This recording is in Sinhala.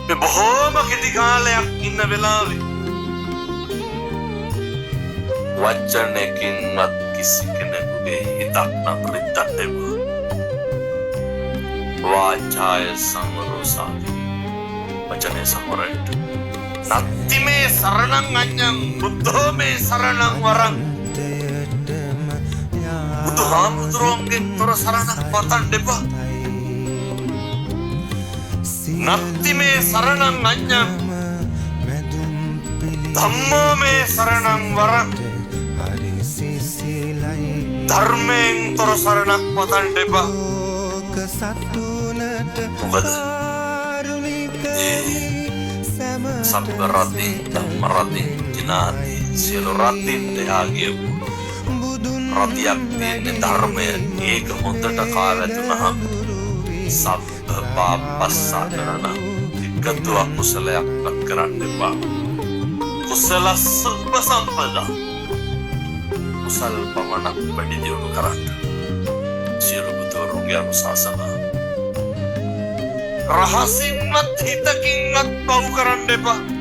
මේ බොහෝම කෙටි කාලයක් ඉන්න වෙලාවේ වචනකින්වත් කිසි කෙනෙකුගේ හිතක් නම් රිද්දන්න එපා. වාචාය සංවරෝසාවි වචනේ සංවරයට නත්ති මේ සරණං අඤ්ඤං බුද්ධෝ මේ සරණං වරං බුදුහාමුදුරුවන්ගෙන් තොර සරණක් පතන්න එපා. නත්ති මේ සරණං අඤ්ඤං ධම්මෝ මේ සරණං වරං ධර්මයෙන් තොර සරණක් පතන්න එපා. මොකද සබ්බ රතින් ධම්ම රතින් ජිනාති සියලු රතින්ට යාගිය රතියක් තියෙන්නේ ධර්මය. ඒක හොඳට කාලතුනහම සබ්බ පාපස්සා කරන එකතු අකුසලයක්වත් කරන්න එපා. කුසලස්ස උපසම්පදා කුසල් පමණක් වැඩි දියුණු කරන්න සියලු බුදුරුන්ගේ අනුශාසනා. රහසින්වත් හිතකින්වත් පව් කරන්න එපා.